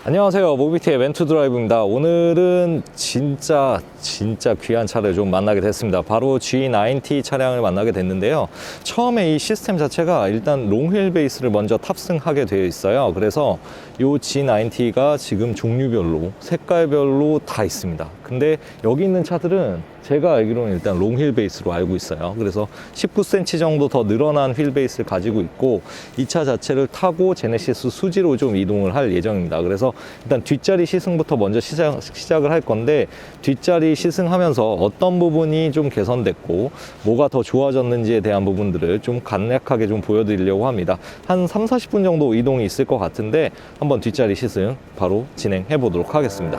안녕하세요, 모비티의 멘투 드라이브입니다. 오늘은 진짜 귀한 차를 좀 만나게 됐습니다. 바로 G90 차량을 만나게 됐는데요. 처음에 이 시스템 자체가 일단 롱휠 베이스를 먼저 탑승하게 되어 있어요. 그래서 이 G90가 지금 종류별로 색깔별로 다 있습니다. 근데 여기 있는 차들은 제가 알기로는 일단 롱휠 베이스로 알고 있어요. 그래서 19cm 정도 더 늘어난 휠 베이스를 가지고 있고, 이 차 자체를 타고 제네시스 수지로 좀 이동을 할 예정입니다. 그래서 일단 뒷자리 시승부터 먼저 시작을 할 건데, 뒷자리 시승하면서 어떤 부분이 좀 개선됐고 뭐가 더 좋아졌는지에 대한 부분들을 좀 간략하게 좀 보여드리려고 합니다. 한 30-40분 정도 이동이 있을 것 같은데 한번 뒷자리 시승 바로 진행해 보도록 하겠습니다.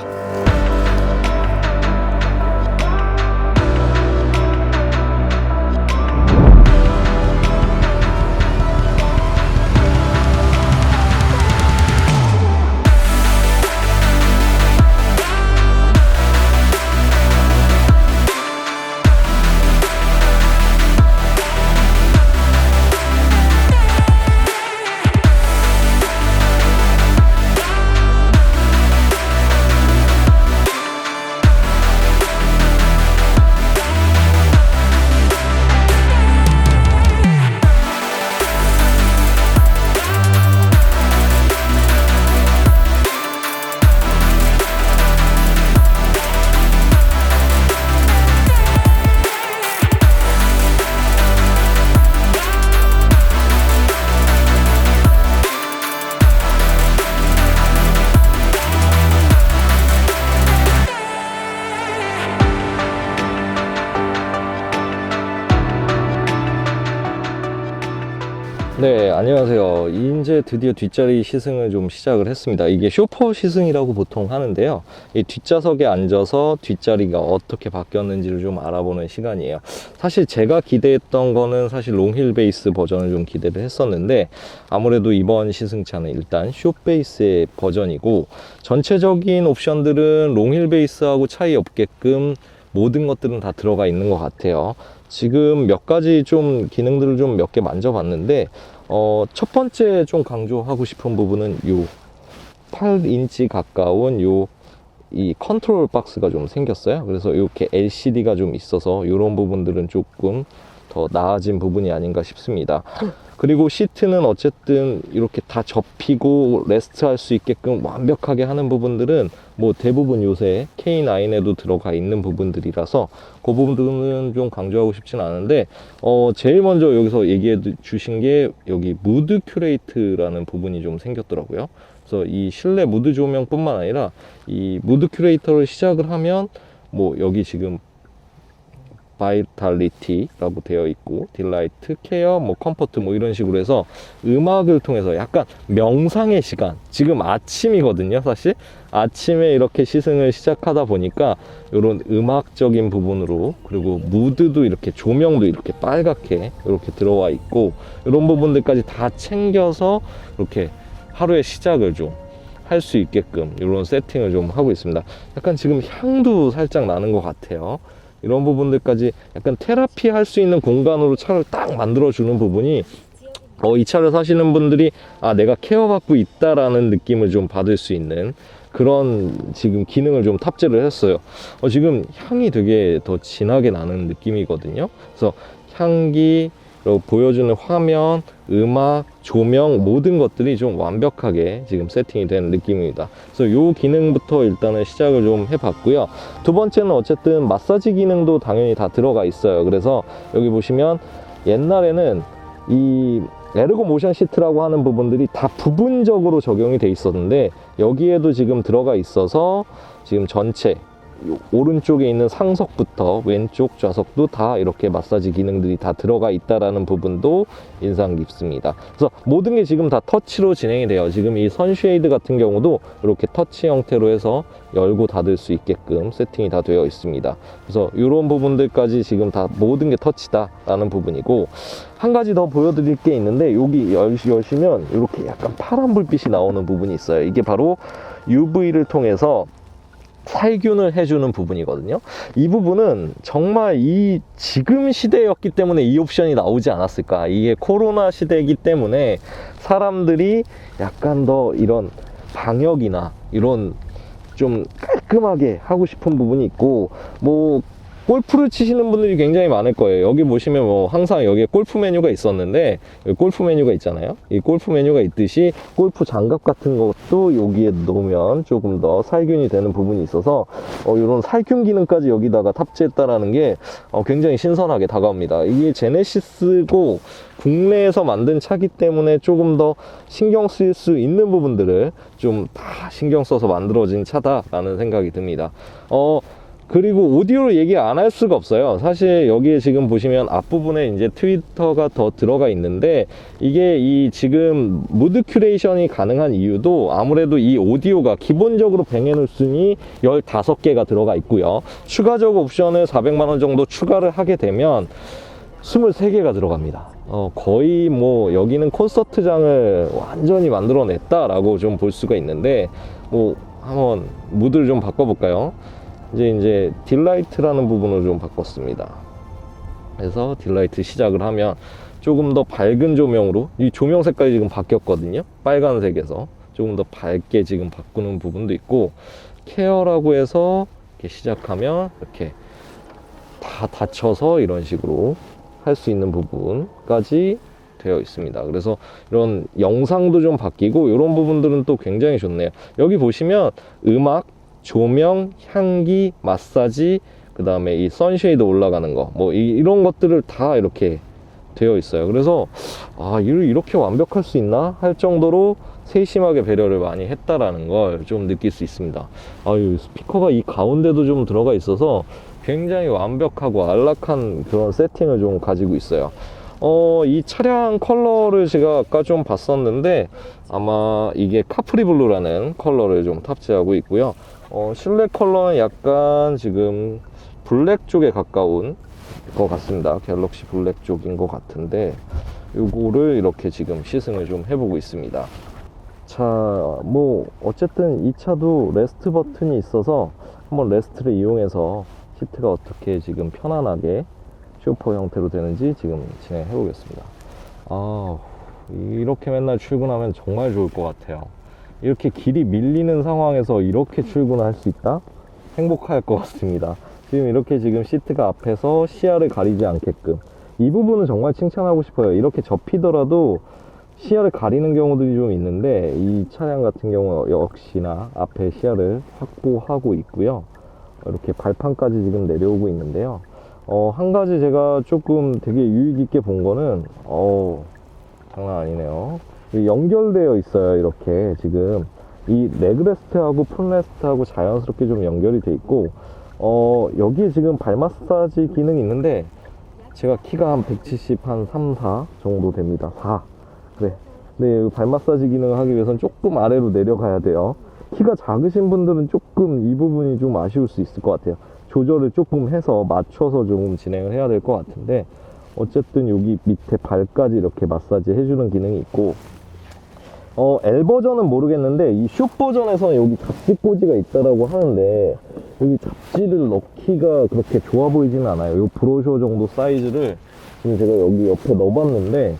네, 안녕하세요. 이제 드디어 뒷자리 시승을 좀 시작을 했습니다. 이게 쇼퍼 시승이라고 보통 하는데요. 이 뒷좌석에 앉아서 뒷자리가 어떻게 바뀌었는지를 좀 알아보는 시간이에요. 사실 제가 기대했던 거는 사실 롱힐 베이스 버전을 좀 기대를 했었는데, 아무래도 이번 시승차는 일단 숏 베이스의 버전이고, 전체적인 옵션들은 롱힐 베이스하고 차이 없게끔 모든 것들은 다 들어가 있는 것 같아요. 지금 몇 가지 좀 기능들을 좀 몇 개 만져봤는데, 첫 번째 좀 강조하고 싶은 부분은 요 8인치 가까운 이 컨트롤 박스가 좀 생겼어요. 그래서 이렇게 LCD가 좀 있어서 이런 부분들은 조금 더 나아진 부분이 아닌가 싶습니다. 그리고 시트는 어쨌든 이렇게 다 접히고 레스트 할 수 있게끔 완벽하게 하는 부분들은 뭐 대부분 요새 K9에도 들어가 있는 부분들이라서 그 부분들은 좀 강조하고 싶진 않은데, 제일 먼저 여기서 얘기해 주신 게 여기 무드 큐레이트라는 부분이 좀 생겼더라고요. 그래서 이 실내 무드 조명뿐만 아니라 이 무드 큐레이터를 시작을 하면 뭐 여기 지금 바이탈리티라고 되어 있고, 딜라이트, 케어, 뭐 컴포트 뭐 이런 식으로 해서 음악을 통해서 약간 명상의 시간, 지금 아침이거든요. 사실 아침에 이렇게 시승을 시작하다 보니까 이런 음악적인 부분으로, 그리고 무드도 이렇게 조명도 이렇게 빨갛게 이렇게 들어와 있고, 이런 부분들까지 다 챙겨서 이렇게 하루의 시작을 좀 할 수 있게끔 이런 세팅을 좀 하고 있습니다. 약간 지금 향도 살짝 나는 것 같아요. 이런 부분들까지 약간 테라피 할 수 있는 공간으로 차를 딱 만들어주는 부분이, 이 차를 사시는 분들이 내가 케어받고 있다라는 느낌을 좀 받을 수 있는 그런 지금 기능을 좀 탑재를 했어요. 지금 향이 되게 더 진하게 나는 느낌이거든요. 그래서 향기, 보여주는 화면, 음악, 조명 모든 것들이 좀 완벽하게 지금 세팅이 된 느낌입니다. 그래서 이 기능부터 일단은 시작을 좀 해봤고요. 두 번째는 어쨌든 마사지 기능도 당연히 다 들어가 있어요. 그래서 여기 보시면 옛날에는 이 에르고 모션 시트라고 하는 부분들이 다 부분적으로 적용이 돼 있었는데, 여기에도 지금 들어가 있어서 지금 전체 오른쪽에 있는 상석부터 왼쪽 좌석도 다 이렇게 마사지 기능들이 다 들어가 있다라는 부분도 인상 깊습니다. 그래서 모든 게 지금 다 터치로 진행이 돼요. 지금 이 선쉐이드 같은 경우도 이렇게 터치 형태로 해서 열고 닫을 수 있게끔 세팅이 다 되어 있습니다. 그래서 이런 부분들까지 지금 다 모든 게 터치다라는 부분이고, 한 가지 더 보여드릴 게 있는데, 여기 여시면 이렇게 약간 파란 불빛이 나오는 부분이 있어요. 이게 바로 UV를 통해서 살균을 해주는 부분이거든요. 이 부분은 정말 이 지금 시대였기 때문에 이 옵션이 나오지 않았을까. 이게 코로나 시대이기 때문에 사람들이 약간 더 이런 방역이나 이런 좀 깔끔하게 하고 싶은 부분이 있고, 뭐 골프를 치시는 분들이 굉장히 많을 거예요. 여기 보시면 뭐 항상 여기에 골프 메뉴가 있었는데, 여기 골프 메뉴가 있잖아요. 이 골프 메뉴가 있듯이 골프 장갑 같은 것도 여기에 놓으면 조금 더 살균이 되는 부분이 있어서 이런 살균 기능까지 여기다가 탑재했다라는 게 굉장히 신선하게 다가옵니다. 이게 제네시스고 국내에서 만든 차기 때문에 조금 더 신경 쓸 수 있는 부분들을 좀 다 신경 써서 만들어진 차다라는 생각이 듭니다. 그리고 오디오를 얘기 안 할 수가 없어요. 사실 여기에 지금 보시면 앞부분에 이제 트위터가 더 들어가 있는데, 이게 이 지금 무드 큐레이션이 가능한 이유도 아무래도 이 오디오가 기본적으로 뱅앤올슨이 15개가 들어가 있고요. 추가적 옵션을 400만원 정도 추가를 하게 되면 23개가 들어갑니다. 거의 뭐 여기는 콘서트장을 완전히 만들어냈다라고 좀 볼 수가 있는데, 뭐 한번 무드를 좀 바꿔볼까요? 이제 딜라이트라는 부분을 좀 바꿨습니다. 그래서 딜라이트 시작을 하면 조금 더 밝은 조명으로, 이 조명 색깔이 지금 바뀌었거든요. 빨간색에서 조금 더 밝게 지금 바꾸는 부분도 있고, 케어라고 해서 이렇게 시작하면 이렇게 다 닫혀서 이런 식으로 할 수 있는 부분까지 되어 있습니다. 그래서 이런 영상도 좀 바뀌고, 이런 부분들은 또 굉장히 좋네요. 여기 보시면 음악, 조명, 향기, 마사지, 그 다음에 이 선쉐이드 올라가는 거, 뭐 이런 것들을 다 이렇게 되어 있어요. 그래서 이렇게 완벽할 수 있나 할 정도로 세심하게 배려를 많이 했다라는 걸 좀 느낄 수 있습니다. 스피커가 이 가운데도 좀 들어가 있어서 굉장히 완벽하고 안락한 그런 세팅을 좀 가지고 있어요. 이 차량 컬러를 제가 아까 좀 봤었는데, 아마 이게 카프리 블루라는 컬러를 좀 탑재하고 있고요. 실내 컬러는 약간 지금 블랙 쪽에 가까운 것 같습니다. 갤럭시 블랙 쪽인 것 같은데, 요거를 이렇게 지금 시승을 좀 해보고 있습니다. 자, 뭐 어쨌든 이 차도 레스트 버튼이 있어서 한번 레스트를 이용해서 시트가 어떻게 지금 편안하게 쇼퍼 형태로 되는지 지금 진행해 보겠습니다. 이렇게 맨날 출근하면 정말 좋을 것 같아요. 이렇게 길이 밀리는 상황에서 이렇게 출근할 수 있다? 행복할 것 같습니다. 지금 이렇게 지금 시트가 앞에서 시야를 가리지 않게끔, 이 부분은 정말 칭찬하고 싶어요. 이렇게 접히더라도 시야를 가리는 경우들이 좀 있는데, 이 차량 같은 경우 역시나 앞에 시야를 확보하고 있고요. 이렇게 발판까지 지금 내려오고 있는데요. 한 가지 제가 조금 되게 유익 있게 본 거는, 장난 아니네요. 연결되어 있어요. 이렇게 지금 이 레그레스트하고 풋레스트하고 자연스럽게 좀 연결이 돼 있고, 여기에 지금 발 마사지 기능이 있는데, 제가 키가 한 170, 한 3, 4 정도 됩니다. 4. 그래. 네, 발 마사지 기능을 하기 위해서는 조금 아래로 내려가야 돼요. 키가 작으신 분들은 조금 이 부분이 좀 아쉬울 수 있을 것 같아요. 조절을 조금 해서 맞춰서 좀 진행을 해야 될 것 같은데, 어쨌든 여기 밑에 발까지 이렇게 마사지 해주는 기능이 있고, L 버전은 모르겠는데 이 숏 버전에서는 여기 잡지 꽂이가 있다라고 하는데, 여기 잡지를 넣기가 그렇게 좋아 보이지는 않아요. 이 브로셔 정도 사이즈를 지금 제가 여기 옆에 넣어봤는데,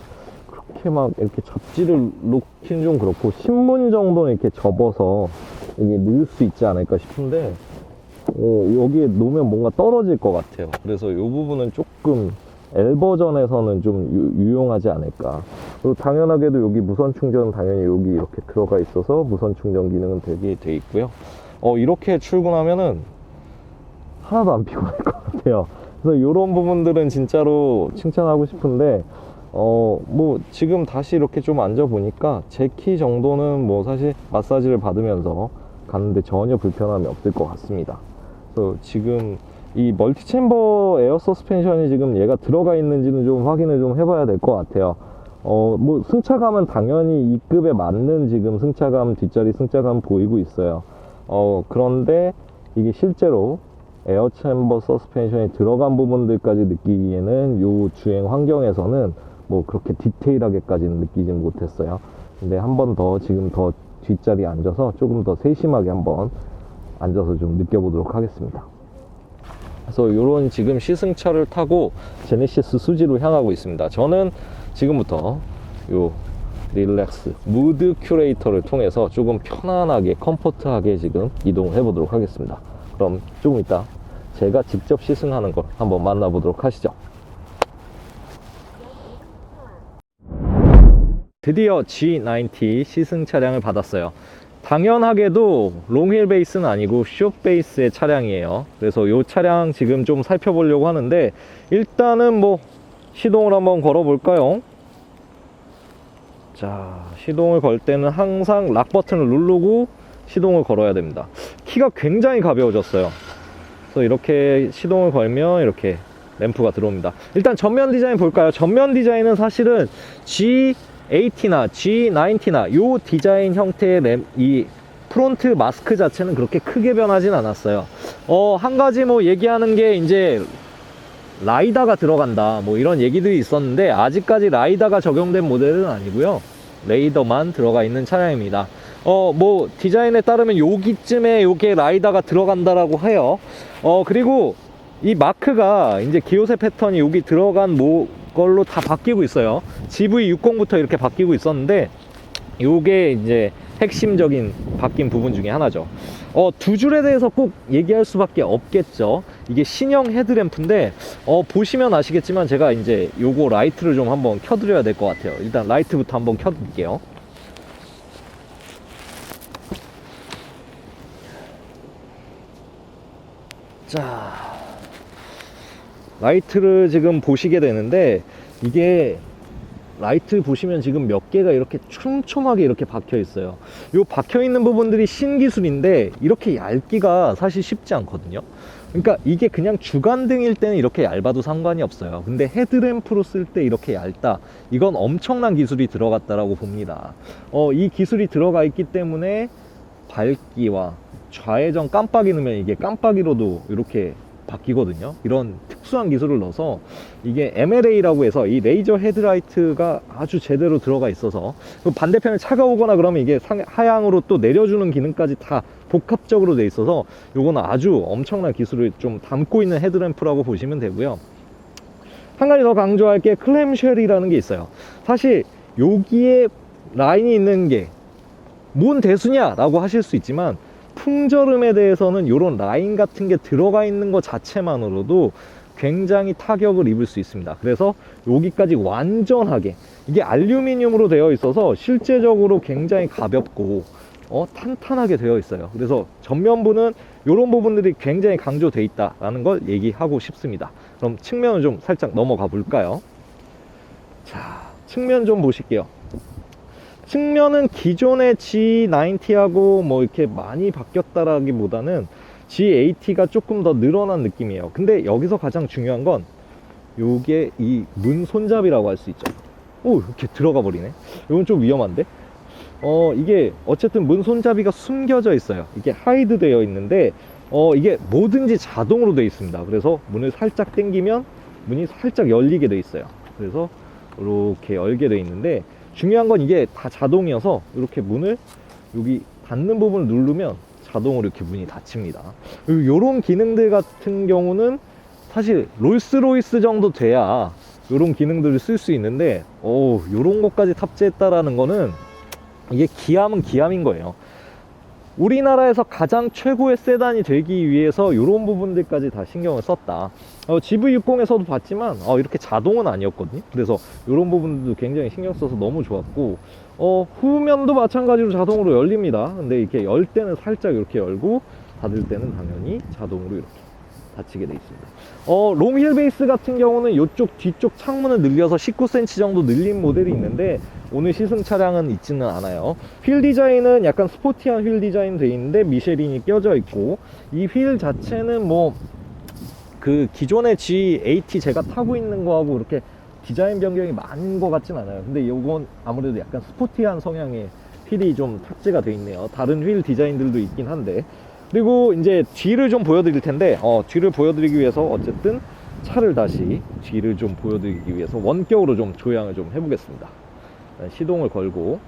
그렇게 막 이렇게 잡지를 놓긴 좀 그렇고, 신문 정도는 이렇게 접어서 여기 넣을 수 있지 않을까 싶은데, 여기에 놓으면 뭔가 떨어질 것 같아요. 그래서 이 부분은 조금 L 버전에서는 좀 유용하지 않을까. 그리고 당연하게도 여기 무선 충전은 당연히 여기 이렇게 들어가 있어서 무선 충전 기능은 되게 돼 있고요. 이렇게 출근하면은 하나도 안 피곤할 것 같아요. 그래서 이런 부분들은 진짜로 칭찬하고 싶은데, 뭐 지금 다시 이렇게 좀 앉아 보니까 제 키 정도는 뭐 사실 마사지를 받으면서 가는데 전혀 불편함이 없을 것 같습니다. 그래서 지금 이 멀티 챔버 에어 서스펜션이 지금 얘가 들어가 있는지는 좀 확인을 좀 해봐야 될 것 같아요. 뭐 승차감은 당연히 2급에 맞는 지금 승차감, 뒷자리 승차감 보이고 있어요. 그런데 이게 실제로 에어 챔버 서스펜션이 들어간 부분들까지 느끼기에는 요 주행 환경에서는 뭐 그렇게 디테일하게까지는 느끼진 못했어요. 근데 한 번 더 지금 더 뒷자리에 앉아서 조금 더 세심하게 한번 앉아서 좀 느껴보도록 하겠습니다. 그래서 이런 지금 시승차를 타고 제네시스 수지로 향하고 있습니다. 저는 지금부터 요 릴렉스 무드 큐레이터를 통해서 조금 편안하게 컴포트하게 지금 이동을 해 보도록 하겠습니다. 그럼 조금 이따 제가 직접 시승하는 걸 한번 만나보도록 하시죠. 드디어 G90 시승 차량을 받았어요. 당연하게도 롱휠 베이스는 아니고 숏 베이스의 차량이에요. 그래서 이 차량 지금 좀 살펴보려고 하는데, 일단은 뭐 시동을 한번 걸어 볼까요? 자, 시동을 걸 때는 항상 락 버튼을 누르고 시동을 걸어야 됩니다. 키가 굉장히 가벼워졌어요. 그래서 이렇게 시동을 걸면 이렇게 램프가 들어옵니다. 일단 전면 디자인 볼까요? 전면 디자인은 사실은 G80나 G90나 요 디자인 형태의 이 프론트 마스크 자체는 그렇게 크게 변하진 않았어요. 한 가지 뭐 얘기하는 게 이제 라이다가 들어간다 뭐 이런 얘기들이 있었는데, 아직까지 라이다가 적용된 모델은 아니고요. 레이더만 들어가 있는 차량입니다. 뭐 디자인에 따르면 여기쯤에 요게 라이다가 들어간다라고 해요. 그리고 이 마크가 이제 기호세 패턴이 여기 들어간 걸로 다 바뀌고 있어요. GV60부터 이렇게 바뀌고 있었는데, 요게 이제 핵심적인 바뀐 부분 중에 하나죠. 두 줄에 대해서 꼭 얘기할 수밖에 없겠죠. 이게 신형 헤드램프인데, 보시면 아시겠지만 제가 이제 요거 라이트를 좀 한번 켜드려야 될 것 같아요. 일단 라이트부터 한번 켜드릴게요. 자, 라이트를 지금 보시게 되는데, 이게 라이트 보시면 지금 몇 개가 이렇게 촘촘하게 이렇게 박혀 있어요. 요 박혀 있는 부분들이 신기술인데 이렇게 얇기가 사실 쉽지 않거든요. 그러니까 이게 그냥 주간등일 때는 이렇게 얇아도 상관이 없어요. 근데 헤드램프로 쓸 때 이렇게 얇다, 이건 엄청난 기술이 들어갔다라고 봅니다. 이 기술이 들어가 있기 때문에 밝기와 좌회전 깜빡이 넣으면 이게 깜빡이로도 이렇게 바뀌거든요. 이런 특수한 기술을 넣어서 이게 MLA라고 해서 이 레이저 헤드라이트가 아주 제대로 들어가 있어서, 반대편에 차가 오거나 그러면 이게 하향으로 또 내려주는 기능까지 다 복합적으로 돼 있어서 요거는 아주 엄청난 기술을 좀 담고 있는 헤드램프라고 보시면 되고요. 한 가지 더 강조할 게 클램쉘이라는 게 있어요. 사실 여기에 라인이 있는 게 뭔 대수냐 라고 하실 수 있지만, 풍절음에 대해서는 이런 라인 같은 게 들어가 있는 것 자체만으로도 굉장히 타격을 입을 수 있습니다. 그래서 여기까지 완전하게, 이게 알루미늄으로 되어 있어서 실제적으로 굉장히 가볍고 탄탄하게 되어 있어요. 그래서 전면부는 이런 부분들이 굉장히 강조되어 있다라는 걸 얘기하고 싶습니다. 그럼 측면을 좀 살짝 넘어가 볼까요? 자, 측면 좀 보실게요. 측면은 기존의 G90하고 뭐 이렇게 많이 바뀌었다라기보다는 G80가 조금 더 늘어난 느낌이에요. 근데 여기서 가장 중요한 건 요게 이 문 손잡이라고 할 수 있죠. 오, 이렇게 들어가 버리네. 이건 좀 위험한데? 이게 어쨌든 문 손잡이가 숨겨져 있어요. 이게 하이드 되어 있는데 이게 뭐든지 자동으로 되어 있습니다. 그래서 문을 살짝 당기면 문이 살짝 열리게 되어 있어요. 그래서 이렇게 열게 되어 있는데, 중요한 건 이게 다 자동이어서 이렇게 문을 여기 닫는 부분을 누르면 자동으로 이렇게 문이 닫힙니다. 이런 기능들 같은 경우는 사실 롤스로이스 정도 돼야 이런 기능들을 쓸 수 있는데, 이런 것까지 탑재했다라는 거는 이게 기함은 기함인 거예요. 우리나라에서 가장 최고의 세단이 되기 위해서 이런 부분들까지 다 신경을 썼다. GV60에서도 봤지만 이렇게 자동은 아니었거든요. 그래서 이런 부분들도 굉장히 신경 써서 너무 좋았고, 후면도 마찬가지로 자동으로 열립니다. 근데 이렇게 열 때는 살짝 이렇게 열고, 닫을 때는 당연히 자동으로 이렇게 닫히게 되어 있습니다. 롱휠 베이스 같은 경우는 이쪽 뒤쪽 창문을 늘려서 19cm 정도 늘린 모델이 있는데, 오늘 시승 차량은 있지는 않아요. 휠 디자인은 약간 스포티한 휠 디자인 되어 있는데 미쉐린이 껴져 있고, 이 휠 자체는 뭐 그 기존의 G80 제가 타고 있는 거하고 이렇게 디자인 변경이 많은 것 같진 않아요. 근데 이건 아무래도 약간 스포티한 성향의 휠이 좀 탑재가 되어 있네요. 다른 휠 디자인들도 있긴 한데. 그리고 이제 뒤를 좀 보여드릴 텐데, 뒤를 보여드리기 위해서 어쨌든 차를 다시 뒤를 좀 보여드리기 위해서 원격으로 좀 조향을 좀 해보겠습니다. 시동을 걸고,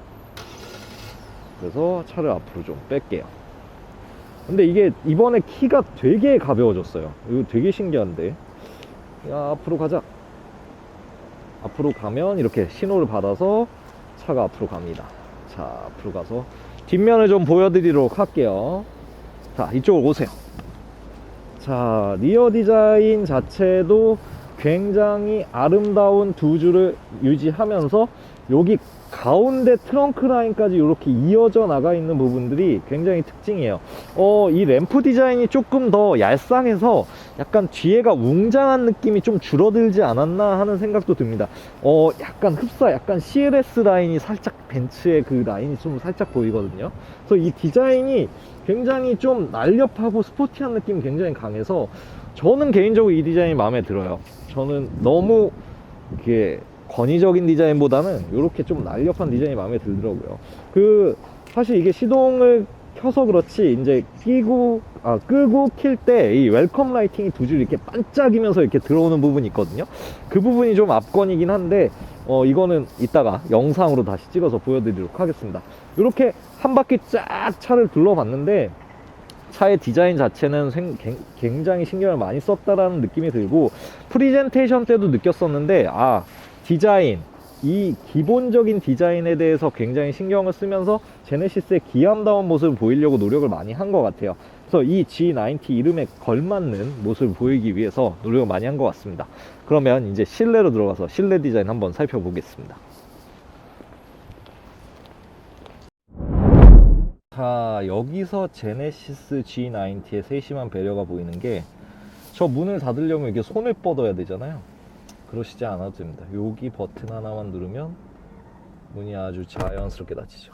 그래서 차를 앞으로 좀 뺄게요. 근데 이게 이번에 키가 되게 가벼워졌어요. 이거 되게 신기한데. 야, 앞으로 가자. 앞으로 가면 이렇게 신호를 받아서 차가 앞으로 갑니다. 자, 앞으로 가서 뒷면을 좀 보여드리도록 할게요. 자, 이쪽으로 오세요. 자, 리어 디자인 자체도 굉장히 아름다운 두 줄을 유지하면서 여기 가운데 트렁크 라인까지 이렇게 이어져 나가 있는 부분들이 굉장히 특징이에요. 이 램프 디자인이 조금 더 얄쌍해서 약간 뒤에가 웅장한 느낌이 좀 줄어들지 않았나 하는 생각도 듭니다. 약간 흡사, 약간 CLS 라인이 살짝 벤츠의 그 라인이 좀 살짝 보이거든요. 그래서 이 디자인이 굉장히 좀 날렵하고 스포티한 느낌이 굉장히 강해서 저는 개인적으로 이 디자인이 마음에 들어요. 저는 너무 이렇게 권위적인 디자인보다는 이렇게 좀 날렵한 디자인이 마음에 들더라고요. 사실 이게 시동을 켜서 그렇지 이제 끄고 킬 때 이 웰컴 라이팅이 두 줄 이렇게 반짝이면서 이렇게 들어오는 부분이 있거든요. 그 부분이 좀 압권이긴 한데 이거는 이따가 영상으로 다시 찍어서 보여드리도록 하겠습니다. 이렇게 한 바퀴 쫙 차를 둘러봤는데 차의 디자인 자체는 굉장히 신경을 많이 썼다라는 느낌이 들고, 프리젠테이션 때도 느꼈었는데 디자인, 이 기본적인 디자인에 대해서 굉장히 신경을 쓰면서 제네시스의 기암다운 모습을 보이려고 노력을 많이 한 것 같아요. 그래서 이 G90 이름에 걸맞는 모습을 보이기 위해서 노력을 많이 한 것 같습니다. 그러면 이제 실내로 들어가서 실내 디자인 한번 살펴보겠습니다. 자, 여기서 제네시스 G90의 세심한 배려가 보이는 게, 저 문을 닫으려면 이게 손을 뻗어야 되잖아요. 그러시지 않아도 됩니다. 여기 버튼 하나만 누르면 문이 아주 자연스럽게 닫히죠.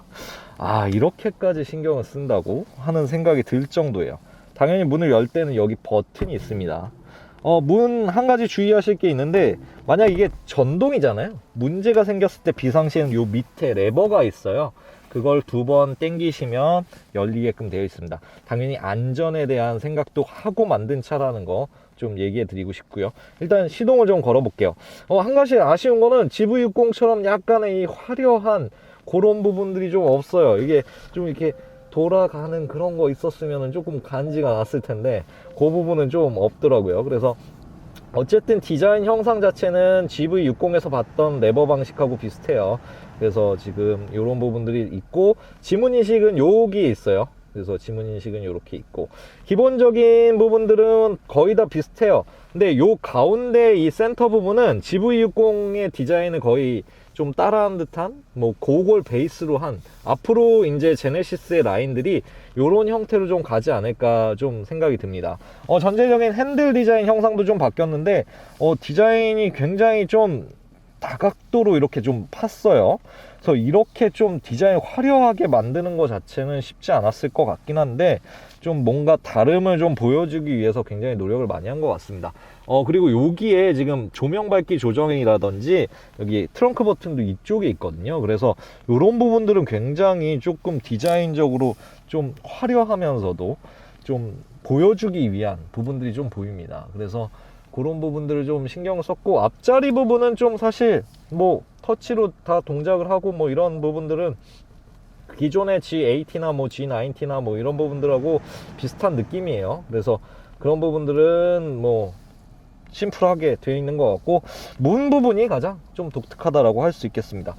이렇게까지 신경을 쓴다고 하는 생각이 들 정도예요. 당연히 문을 열 때는 여기 버튼이 있습니다. 문 한 가지 주의하실 게 있는데, 만약 이게 전동이잖아요. 문제가 생겼을 때 비상시에는 요 밑에 레버가 있어요. 그걸 2번 당기시면 열리게끔 되어 있습니다. 당연히 안전에 대한 생각도 하고 만든 차라는 거 좀 얘기해 드리고 싶고요. 일단 시동을 좀 걸어 볼게요. 한 가지 아쉬운 거는 GV60처럼 약간의 이 화려한 그런 부분들이 좀 없어요. 이게 좀 이렇게 돌아가는 그런 거 있었으면 조금 간지가 났을 텐데 그 부분은 좀 없더라고요. 그래서 어쨌든 디자인 형상 자체는 GV60에서 봤던 레버 방식하고 비슷해요. 그래서 지금 이런 부분들이 있고, 지문인식은 여기 있어요. 그래서 지문인식은 이렇게 있고, 기본적인 부분들은 거의 다 비슷해요. 근데 요 가운데 이 센터 부분은 GV60의 디자인을 거의 좀 따라한 듯한, 그걸 베이스로 한, 앞으로 이제 제네시스의 라인들이 요런 형태로 좀 가지 않을까 좀 생각이 듭니다. 전체적인 핸들 디자인 형상도 좀 바뀌었는데, 디자인이 굉장히 좀 다각도로 이렇게 좀 팠어요. 그래서 이렇게 좀 디자인 화려하게 만드는 것 자체는 쉽지 않았을 것 같긴 한데, 좀 뭔가 다름을 좀 보여주기 위해서 굉장히 노력을 많이 한 것 같습니다. 그리고 여기에 지금 조명 밝기 조정이라든지 여기 트렁크 버튼도 이쪽에 있거든요. 그래서 이런 부분들은 굉장히 조금 디자인적으로 좀 화려하면서도 좀 보여주기 위한 부분들이 좀 보입니다. 그래서 그런 부분들을 좀 신경을 썼고, 앞자리 부분은 좀 사실 터치로 다 동작을 하고 이런 부분들은 기존의 G80나 G90나 이런 부분들하고 비슷한 느낌이에요. 그래서 그런 부분들은 심플하게 되어 있는 것 같고, 문 부분이 가장 좀 독특하다라고 할 수 있겠습니다.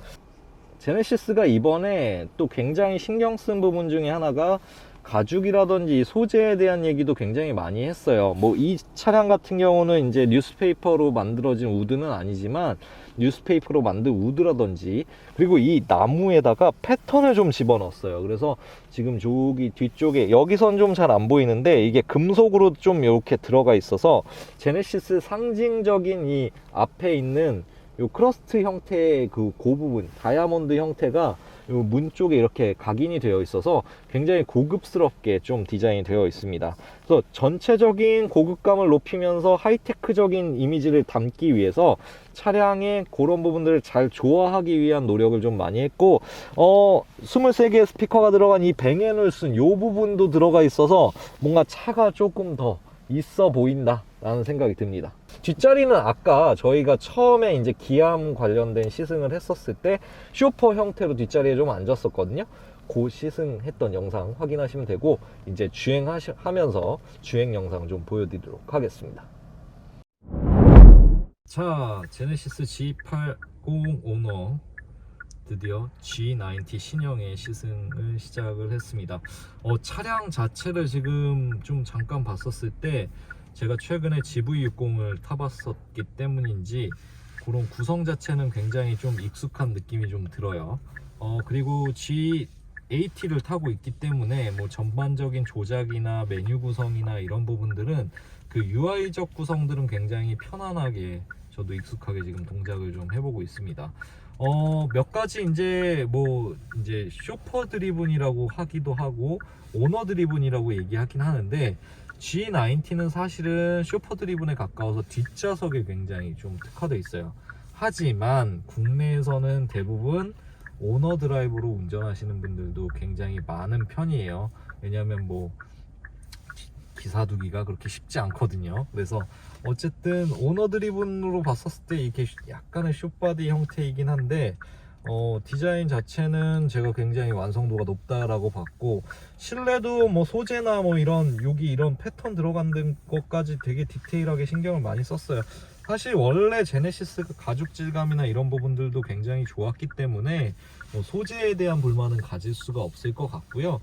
제네시스가 이번에 또 굉장히 신경 쓴 부분 중에 하나가 가죽이라든지 소재에 대한 얘기도 굉장히 많이 했어요. 이 차량 같은 경우는 이제 뉴스페이퍼로 만들어진 우드는 아니지만 뉴스페이퍼로 만든 우드라든지, 그리고 이 나무에다가 패턴을 좀 집어넣었어요. 그래서 지금 저기 뒤쪽에, 여기선 좀 잘 안 보이는데 이게 금속으로 좀 이렇게 들어가 있어서 제네시스 상징적인 이 앞에 있는 요 크러스트 형태의 그 부분, 다이아몬드 형태가 요 문 쪽에 이렇게 각인이 되어 있어서 굉장히 고급스럽게 좀 디자인이 되어 있습니다. 그래서 전체적인 고급감을 높이면서 하이테크적인 이미지를 담기 위해서 차량의 그런 부분들을 잘 조화하기 위한 노력을 좀 많이 했고, 23개의 스피커가 들어간 이 뱅앤올슨 요 부분도 들어가 있어서 뭔가 차가 조금 더 있어 보인다 라는 생각이 듭니다. 뒷자리는 아까 저희가 처음에 이제 기암 관련된 시승을 했었을 때 쇼퍼 형태로 뒷자리에 좀 앉았었거든요. 그 시승했던 영상 확인하시면 되고, 이제 주행하면서 주행 영상 좀 보여드리도록 하겠습니다. 자, 제네시스 G80 오너 드디어 G90 신형의 시승을 시작을 했습니다. 차량 자체를 지금 좀 잠깐 봤었을 때 제가 최근에 GV60을 타봤었기 때문인지 그런 구성 자체는 굉장히 좀 익숙한 느낌이 좀 들어요. 그리고 G80를 타고 있기 때문에 뭐 전반적인 조작이나 메뉴 구성이나 이런 부분들은 그 UI적 구성들은 굉장히 편안하게 저도 익숙하게 지금 동작을 좀 해보고 있습니다. 몇 가지 이제 쇼퍼 드리븐이라고 하기도 하고 오너 드리븐이라고 얘기하긴 하는데 G90는 사실은 쇼퍼 드리븐에 가까워서 뒷좌석에 굉장히 좀 특화되어 있어요. 하지만 국내에서는 대부분 오너 드라이브로 운전하시는 분들도 굉장히 많은 편이에요. 왜냐하면 뭐 기사두기가 그렇게 쉽지 않거든요. 그래서 어쨌든 오너 드리븐으로 봤었을 때 이게 약간의 숏바디 형태이긴 한데 디자인 자체는 제가 굉장히 완성도가 높다라고 봤고, 실내도 뭐 소재나 뭐 여기 이런 패턴 들어간 것까지 되게 디테일하게 신경을 많이 썼어요. 사실 원래 제네시스 가죽 질감이나 이런 부분들도 굉장히 좋았기 때문에 소재에 대한 불만은 가질 수가 없을 것 같고요.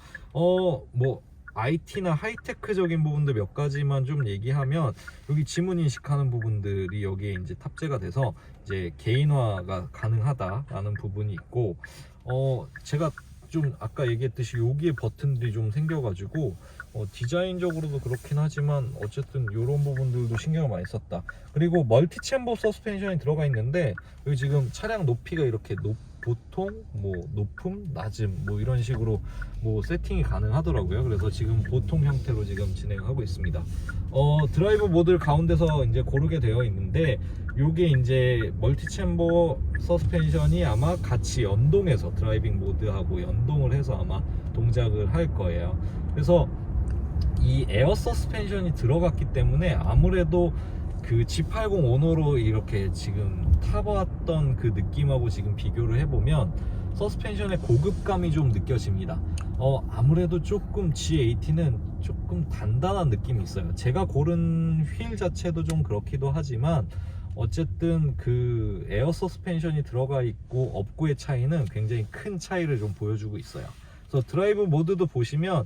IT나 하이테크적인 부분들 몇 가지만 좀 얘기하면, 여기 지문 인식하는 부분들이 여기에 이제 탑재가 돼서 이제 개인화가 가능하다라는 부분이 있고, 제가 좀 아까 얘기했듯이 여기에 버튼들이 좀 생겨가지고 디자인적으로도 그렇긴 하지만 어쨌든 이런 부분들도 신경을 많이 썼다. 그리고 멀티 챔버 서스펜션이 들어가 있는데 여기 지금 차량 높이가 이렇게 보통 높음, 낮음 이런 식으로 세팅이 가능하더라고요. 그래서 지금 보통 형태로 지금 진행하고 있습니다. 드라이브 모드를 가운데서 이제 고르게 되어 있는데, 요게 이제 멀티 챔버 서스펜션이 아마 같이 연동해서 드라이빙 모드하고 연동을 해서 아마 동작을 할 거예요. 그래서 이 에어 서스펜션이 들어갔기 때문에 아무래도 그 G80 오너로 이렇게 지금 타봤던 그 느낌하고 지금 비교를 해보면 서스펜션의 고급감이 좀 느껴집니다. 아무래도 조금 G80는 조금 단단한 느낌이 있어요. 제가 고른 휠 자체도 좀 그렇기도 하지만 어쨌든 그 에어 서스펜션이 들어가 있고 없고의 차이는 굉장히 큰 차이를 좀 보여주고 있어요. 그래서 드라이브 모드도 보시면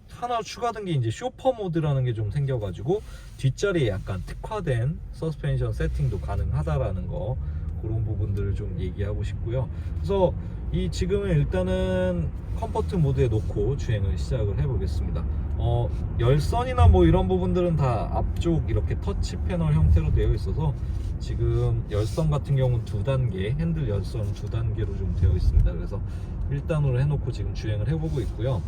하나 추가된 게 이제 쇼퍼 모드라는 게 좀 생겨가지고 뒷자리에 약간 특화된 서스펜션 세팅도 가능하다라는 거, 그런 부분들을 좀 얘기하고 싶고요. 그래서 지금은 일단은 컴포트 모드에 놓고 주행을 시작을 해보겠습니다. 열선이나 이런 부분들은 다 앞쪽 이렇게 터치 패널 형태로 되어 있어서 지금 열선 같은 경우는 2단계, 핸들 열선 2단계로 좀 되어 있습니다. 그래서 1단으로 해놓고 지금 주행을 해보고 있고요.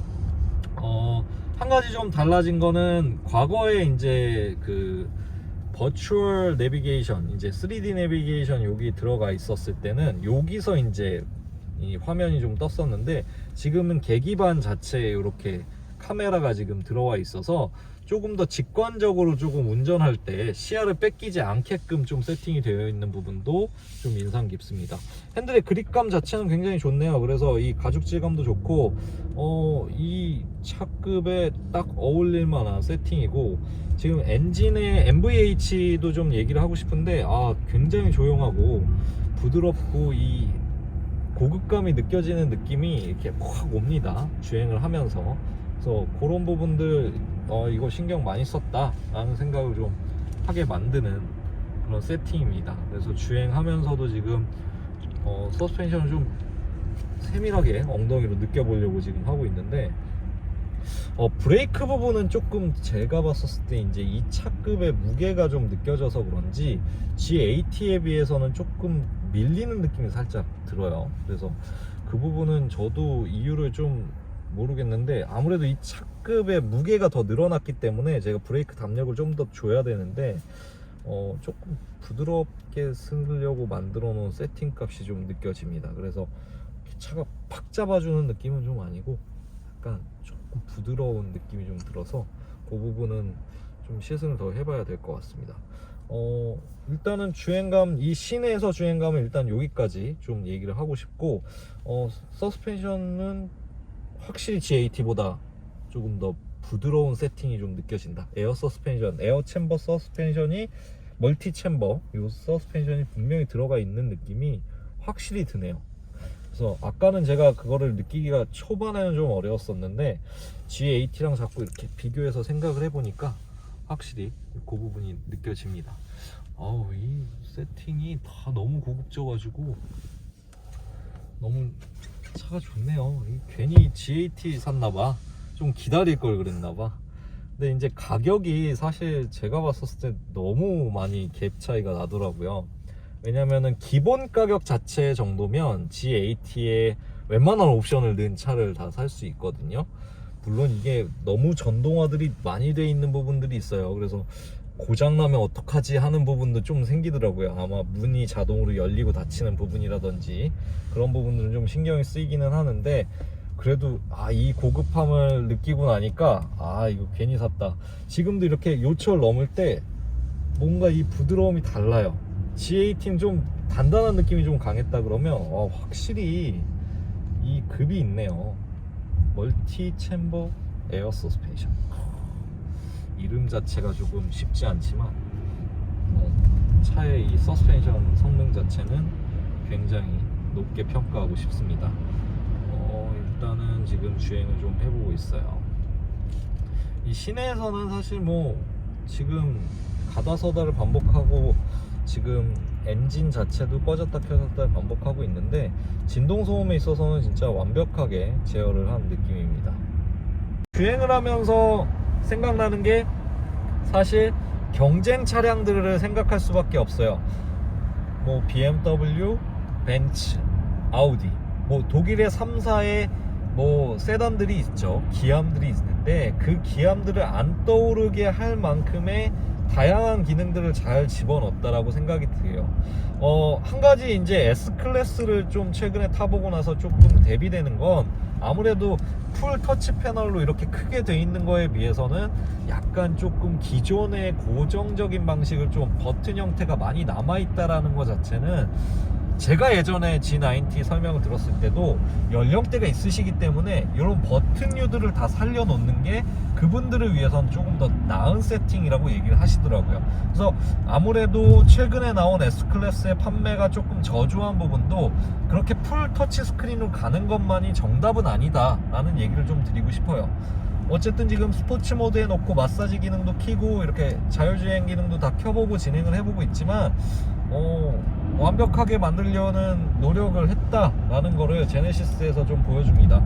한 가지 좀 달라진 거는, 과거에 이제 그 버추얼 내비게이션, 이제 3D 내비게이션 여기 들어가 있었을 때는 여기서 이제 이 화면이 좀 떴었는데, 지금은 계기판 자체에 이렇게 카메라가 지금 들어와 있어서 조금 더 직관적으로 조금 운전할 때 시야를 뺏기지 않게끔 좀 세팅이 되어 있는 부분도 좀 인상 깊습니다. 핸들의 그립감 자체는 굉장히 좋네요. 그래서 이 가죽 질감도 좋고 이 차급에 딱 어울릴 만한 세팅이고, 지금 엔진의 NVH도 좀 얘기를 하고 싶은데 굉장히 조용하고 부드럽고 이 고급감이 느껴지는 느낌이 이렇게 확 옵니다, 주행을 하면서. 그래서 그런 부분들 이거 신경 많이 썼다 라는 생각을 좀 하게 만드는 그런 세팅입니다. 그래서 주행하면서도 지금 서스펜션을 좀 세밀하게 엉덩이로 느껴보려고 지금 하고 있는데, 브레이크 부분은 조금 제가 봤었을 때 이제 이 차급의 무게가 좀 느껴져서 그런지 G80에 비해서는 조금 밀리는 느낌이 살짝 들어요. 그래서 그 부분은 저도 이유를 좀 모르겠는데, 아무래도 이 차급의 무게가 더 늘어났기 때문에 제가 브레이크 담력을 좀 더 줘야 되는데 조금 부드럽게 쓰려고 만들어 놓은 세팅 값이 좀 느껴집니다. 그래서 차가 팍 잡아주는 느낌은 좀 아니고 약간 조금 부드러운 느낌이 좀 들어서 그 부분은 좀 시승을 더 해봐야 될 것 같습니다. 일단은 주행감, 이 시내에서 주행감은 일단 여기까지 좀 얘기를 하고 싶고, 서스펜션은 확실히 G80보다 조금 더 부드러운 세팅이 좀 느껴진다. 에어 서스펜션, 에어 챔버 서스펜션이 멀티 챔버 이 서스펜션이 분명히 들어가 있는 느낌이 확실히 드네요. 그래서 아까는 제가 그거를 느끼기가 초반에는 좀 어려웠었는데 G80랑 자꾸 이렇게 비교해서 생각을 해보니까 확실히 그 부분이 느껴집니다. 이 세팅이 다 너무 고급져가지고 너무 차가 좋네요. 괜히 G80 샀나봐. 좀 기다릴 걸 그랬나봐. 근데 이제 가격이 사실 제가 봤었을 때 너무 많이 갭 차이가 나더라고요. 왜냐면은 기본 가격 자체 정도면 G80에 웬만한 옵션을 넣은 차를 다 살 수 있거든요. 물론 이게 너무 전동화들이 많이 돼 있는 부분들이 있어요. 그래서 고장나면 어떡하지 하는 부분도 좀 생기더라고요. 아마 문이 자동으로 열리고 닫히는 부분이라든지 그런 부분들은 좀 신경이 쓰이기는 하는데, 그래도 이 고급함을 느끼고 나니까 이거 괜히 샀다. 지금도 이렇게 요철 넘을 때 뭔가 이 부드러움이 달라요. G80 좀 단단한 느낌이 좀 강했다 그러면 확실히 이 급이 있네요. 멀티 챔버 에어 서스펜션. 이름 자체가 조금 쉽지 않지만 차의 이 서스펜션 성능 자체는 굉장히 높게 평가하고 싶습니다. 일단은 지금 주행을 좀 해보고 있어요. 이 시내에서는 사실 뭐 지금 가다 서다를 반복하고 지금 엔진 자체도 꺼졌다 켜졌다 반복하고 있는데 진동 소음에 있어서는 진짜 완벽하게 제어를 한 느낌입니다. 주행을 하면서 생각나는 게 사실 경쟁 차량들을 생각할 수밖에 없어요. 뭐 BMW, 벤츠, 아우디, 뭐 독일의 3사의 뭐 세단들이 있죠. 기함들이 있는데 그 기함들을 안 떠오르게 할 만큼의 다양한 기능들을 잘 집어넣었다라고 생각이 들어요. 한 가지 이제 S클래스를 좀 최근에 타보고 나서 조금 대비되는 건 아무래도 풀 터치 패널로 이렇게 크게 돼 있는 거에 비해서는 약간 조금 기존의 고정적인 방식을 좀 버튼 형태가 많이 남아있다라는 것 자체는 제가 예전에 G90 설명을 들었을 때도 연령대가 있으시기 때문에 이런 버튼류들을 다 살려놓는 게 그분들을 위해서는 조금 더 나은 세팅이라고 얘기를 하시더라고요. 그래서 아무래도 최근에 나온 S클래스의 판매가 조금 저조한 부분도 그렇게 풀 터치 스크린으로 가는 것만이 정답은 아니다 라는 얘기를 좀 드리고 싶어요. 어쨌든 지금 스포츠 모드에 놓고 마사지 기능도 켜고 이렇게 자율주행 기능도 다 켜보고 진행을 해보고 있지만 완벽하게 만들려는 노력을 했다라는 거를 제네시스에서 좀 보여줍니다.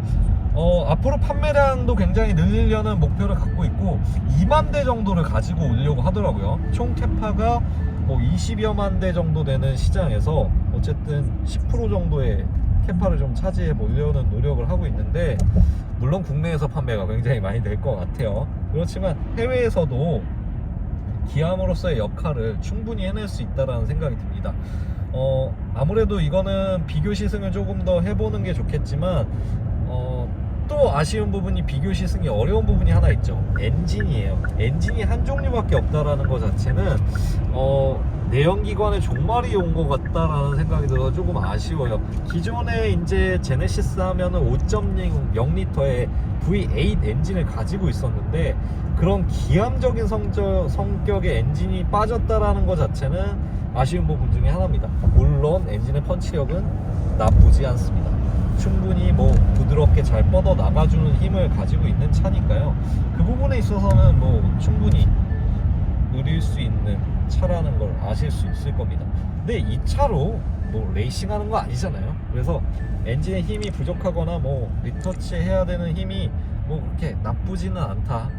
앞으로 판매량도 굉장히 늘리려는 목표를 갖고 있고 2만 대 정도를 가지고 오려고 하더라고요. 총 캐파가 뭐 20여만 대 정도 되는 시장에서 어쨌든 10% 정도의 캐파를 좀 차지해 보려는 노력을 하고 있는데, 물론 국내에서 판매가 굉장히 많이 될 것 같아요. 그렇지만 해외에서도 기함으로서의 역할을 충분히 해낼 수 있다는 생각이 듭니다. 아무래도 이거는 비교 시승을 조금 더 해보는 게 좋겠지만 또 아쉬운 부분이 비교 시승이 어려운 부분이 하나 있죠. 엔진이에요. 엔진이 한 종류밖에 없다라는 것 자체는 내연기관의 종말이 온 것 같다라는 생각이 들어서 조금 아쉬워요. 기존에 이제 제네시스 하면은 5.0L의 V8 엔진을 가지고 있었는데 그런 기함적인 성격의 엔진이 빠졌다라는 것 자체는 아쉬운 부분 중에 하나입니다. 물론 엔진의 펀치력은 나쁘지 않습니다. 충분히 뭐 부드럽게 잘 뻗어 나가주는 힘을 가지고 있는 차니까요. 그 부분에 있어서는 뭐 충분히 누릴 수 있는 차라는 걸 아실 수 있을 겁니다. 근데 이 차로 뭐 레이싱하는 거 아니잖아요. 그래서 엔진의 힘이 부족하거나 뭐 리터치 해야 되는 힘이 뭐 그렇게 나쁘지는 않다,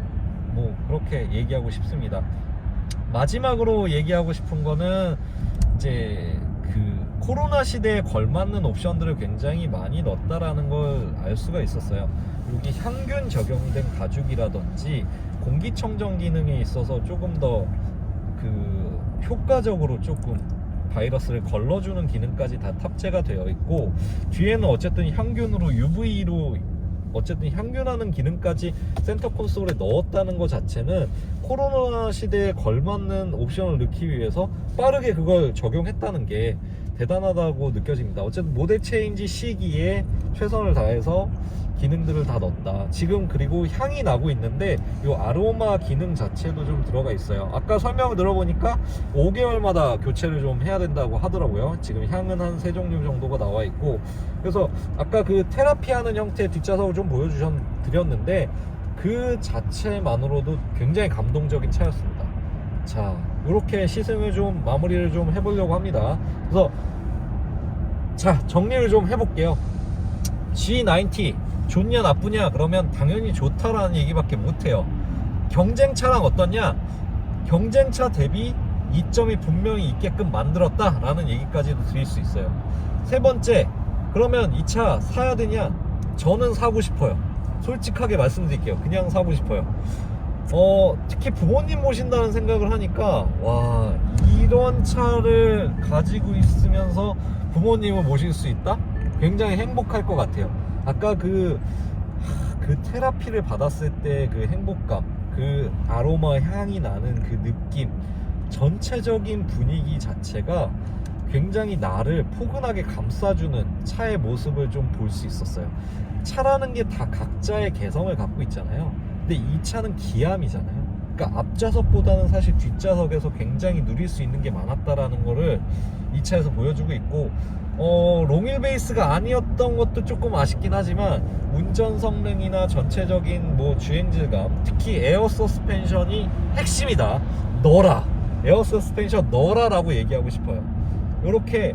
뭐 그렇게 얘기하고 싶습니다. 마지막으로 얘기하고 싶은 거는 이제 그 코로나 시대에 걸맞는 옵션들을 굉장히 많이 넣었다라는 걸 알 수가 있었어요. 여기 향균 적용된 가죽이라든지 공기청정 기능에 있어서 조금 더 그 효과적으로 조금 바이러스를 걸러주는 기능까지 다 탑재가 되어 있고, 뒤에는 어쨌든 향균으로 UV로 어쨌든 향균하는 기능까지 센터 콘솔에 넣었다는 것 자체는 코로나 시대에 걸맞는 옵션을 넣기 위해서 빠르게 그걸 적용했다는 게 대단하다고 느껴집니다. 어쨌든 모델 체인지 시기에 최선을 다해서 기능들을 다 넣었다. 지금 그리고 향이 나고 있는데 이 아로마 기능 자체도 좀 들어가 있어요. 아까 설명을 들어보니까 5개월마다 교체를 좀 해야 된다고 하더라고요. 지금 향은 한 3종류 정도가 나와 있고, 그래서 아까 그 테라피하는 형태의 뒷좌석을 좀 보여드렸는데 그 자체만으로도 굉장히 감동적인 차였습니다. 자, 이렇게 시승을 좀 마무리를 좀 해보려고 합니다. 그래서 자, 정리를 좀 해볼게요. G90 좋냐 나쁘냐 그러면 당연히 좋다라는 얘기밖에 못해요. 경쟁차랑 어떠냐? 경쟁차 대비 이점이 분명히 있게끔 만들었다 라는 얘기까지도 드릴 수 있어요. 세 번째, 그러면 이 차 사야 되냐? 저는 사고 싶어요. 솔직하게 말씀드릴게요. 그냥 사고 싶어요. 특히 부모님 모신다는 생각을 하니까 와, 이런 차를 가지고 있으면서 부모님을 모실 수 있다? 굉장히 행복할 것 같아요. 아까 그 테라피를 받았을 때 그 행복감, 그 아로마 향이 나는 그 느낌, 전체적인 분위기 자체가 굉장히 나를 포근하게 감싸주는 차의 모습을 좀 볼 수 있었어요. 차라는 게 다 각자의 개성을 갖고 있잖아요. 근데 이 차는 기암이잖아요. 그러니까 앞좌석보다는 사실 뒷좌석에서 굉장히 누릴 수 있는 게 많았다라는 거를 이 차에서 보여주고 있고, 롱휠 베이스가 아니었던 것도 조금 아쉽긴 하지만 운전 성능이나 전체적인 뭐 주행 질감, 특히 에어 서스펜션이 핵심이다. 넣어라, 에어 서스펜션 넣어라라고 얘기하고 싶어요. 이렇게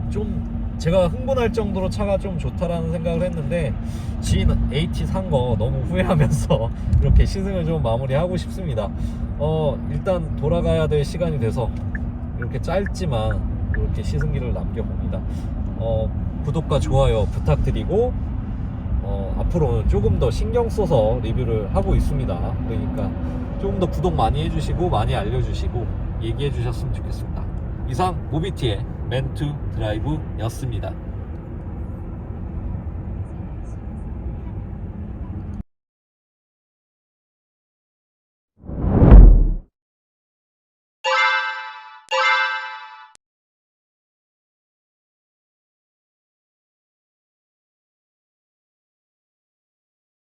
좀 제가 흥분할 정도로 차가 좀 좋다라는 생각을 했는데 G80 산 거 너무 후회하면서 이렇게 시승을 좀 마무리하고 싶습니다. 일단 돌아가야 될 시간이 돼서 이렇게 짧지만 이렇게 시승기를 남겨봅니다. 구독과 좋아요 부탁드리고, 앞으로는 조금 더 신경 써서 리뷰를 하고 있습니다. 그러니까 조금 더 구독 많이 해주시고 많이 알려주시고 얘기해 주셨으면 좋겠습니다. 이상 모비티의 맨투 드라이브였습니다.